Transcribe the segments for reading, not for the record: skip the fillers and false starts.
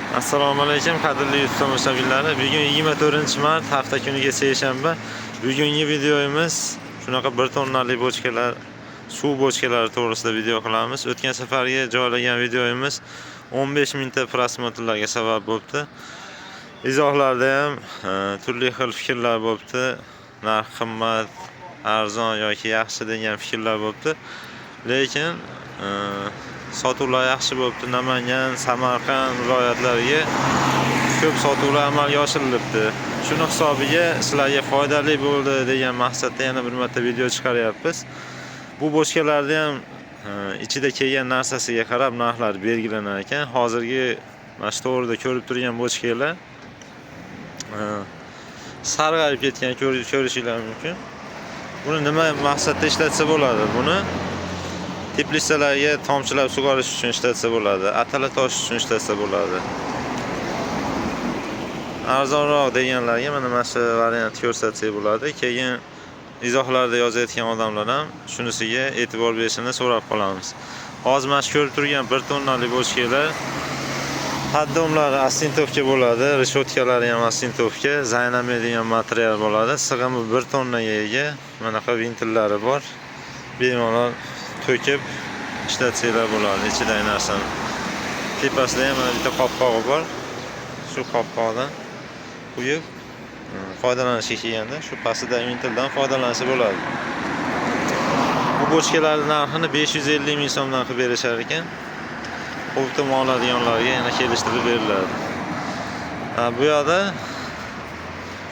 Assalomu alaykum qadrli YouTube tomoshabinlari. Bugun 24-mart, hafta kuniga seshanba. Bugungi videomiz shunaqa 1 tonnali bochkalar, suv bochkalari to'g'risida video qilamiz. O'tgan safarga joylagan videomiz 15 mingta prosmotrlarga sabab bo'ldi. Izohlarda ham turli xil fikrlar bo'ldi. Narx qimmat, arzon yoki yaxshi degan fikrlar bo'ldi. Lekin sotuvlar yaxshi bo'libdi. Namangan, Samarqand viloyatlariga ko'p sotuvlar amalga oshirilibdi. Shuni hisobiga sizlarga foydali bo'ldi degan maqsadda yana bir marta video chiqaryapmiz. Bu bochkalarda ham ichida kelgan narsasiga qarab narxlar belgilanar ekan. Hozirgi mana shu to'g'rida ko'rib turgan bochkalar sarg'ayib ketgan ko'rishingiz mumkin. Buni nima maqsadda ishlatsa bo'ladi? Buni teplitsalarga tomchilab sug'orish uchun ishlatsa bo'ladi, atala tosh uchun ishlatsa bo'ladi. Arzonroq deganlarga mana shu variant ko'rsatsak bo'ladi. Keyin izohlarda yozayotgan odamlar ham shunisiga e'tibor berishini so'rab qolamiz. Hozir mana shu ko'rib turgan 1 tonnali bochkalar poddomlari astintovka bo'ladi, reshotkalari ham astintovka, zayname degan material bo'ladi. Sig'imi 1 tonnaga ega. Bunaqa vintillari bor. Bemalol to'kib ishlatsanglar bo'ladi ichidagi narsani. Tepasida ham mana bitta qopqog'i bor. Shu qopqoqdan quyib foydalanishga kelganda shu pastidagi vintildan foydalansa bo'ladi. Bu bochkalarning narxini 550 ming so'mdan qilib berishar ekan. Qo'ltim oladiganlarga yana kelishtirib beriladi. Bu yoqda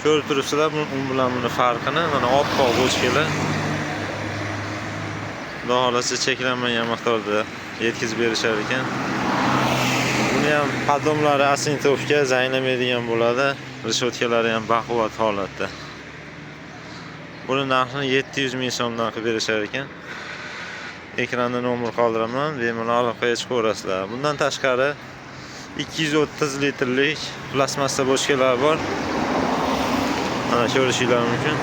ko'rib turibsizlar, bu bilan buni farqini. Mana oppoq bochkalar Xudo xolasa cheklanmagan miqdorda yetkazib berishar ekan. Buni ham poddomlari astintovka, zayname degan bo'ladi. Reshotkalari ham baquvvat holatda. Buni narxini 700 ming so'mdan qilib berishar ekan. Ekranda nomer qoldiraman, bemalol aloqaga chiqaverasizlar. Bundan tashqari 230 litrlik plastmassa bochkalar bor. Mana ko'rishingiz mumkin.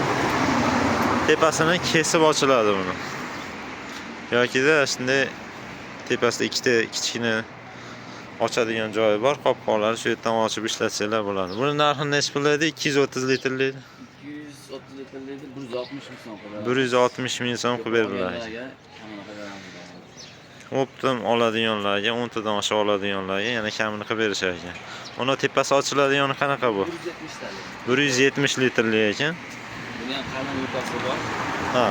Tepasini kesib ochiladi buni. Yoki-da shunday tepasida ikkita kichkina ochadigan joyi bor. Qopqoqlarni shu yerdan ochib ishlatsanglar bo'ladi. Buni narxi necha pul edi? 230 litrlik. 230 litrlik 160 ming so'm qiladi. 160 ming so'm qilib beriladi. Optim oladiganlarga, 10 tadan oshiq oladiganlarga yana kamini qilib berishar ekan. Uni tepasi ochiladigani qanaqa bu? 170 litrlik ekan. Buni ham qalin yukasi bor. Ha,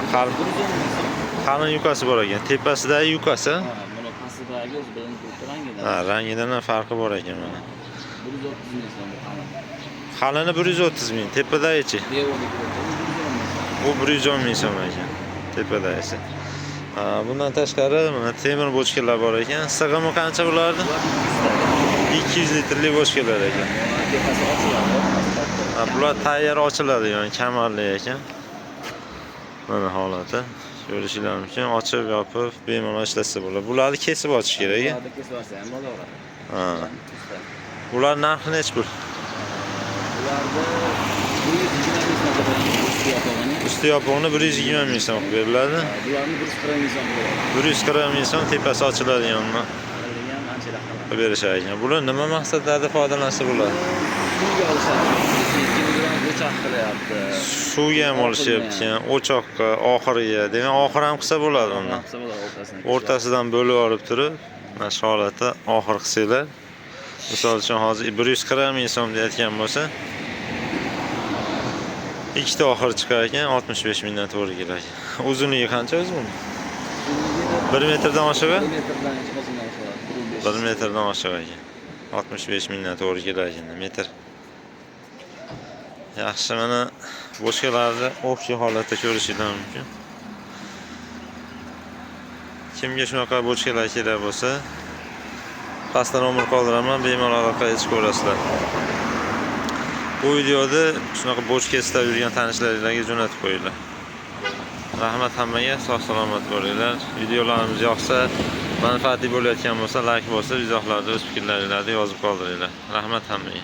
qalin yukasi bor ekan. Tepasidagi yukasi. Buni pastidagi o'zi bilan rangidan. Ha, rangidan ham farqi bor ekan mana. 130 ming so'm qalin. Qalini 130 ming, tepadagichi. Bu 110 ming so'm ekan. Tepadagisi. Bundan tashqari mana temir bochkalar bor ekan. Sig'imi qancha bo'lardi? 200 litrli bochkalar ekan. Tepasi ochiladi. Bular tayyor ochiladi, ya'ni kamarli ekan. Mana holati. Ko'rishingiz mumkin, ochib yopib bemalol ishlatsa bo'ladi. Bularni kesib ochish kerak. Bularni kesib olsa ham bo'laveradi. Bular narxi necha pul? Usti yopig'ini 120 ming so'm qilib beriladi. Bularni 140 ming so'm bo'ladi. 140 ming so'm tepasi ochiladiganini qilib berishar ekan. Bular nima maqsadlarda foydalansa bo'ladi? Suvga olishadi. O'choq qilyapti. Suvga ham olishyapti, o'choqqa, oxiriga. Demak, oxir ham qilsa bo'ladi uni. O'rtasidan bo'lib olib turib, mana shu holatda oxir qilsanglar. Misol uchun hozir 140 ming so'm deyotgan bo'lsa, ikkita oxir chiqar ekan, 65 mingdan to'g'ri keladi. Uzunligi qancha o'zi buni? 1 metrdan oshiq? 1 metrdan oshiq ekan. 65 mingdan to'g'ri keladi metr. Yaxshi, mana bochkalarni общий holatda ko'rishingiz mumkin. Kimga shunaqa bochkalar kerak bo'lsa, pastda nomer qoldiraman, bemalol aloqaga chiqaverasizlar. Bu videoda shunaqa bochka istab yurgan tanishlaringizga jo'natib qo'yinglar. Rahmat hammaga, sog'-salomat bo'linglar. Videolarimiz yoqsa, manfaatli bo'layotgan bo'lsa, like bosib, izohlarda o'z fikrlaringizni yozib qoldiringlar. Rahmat hammaga.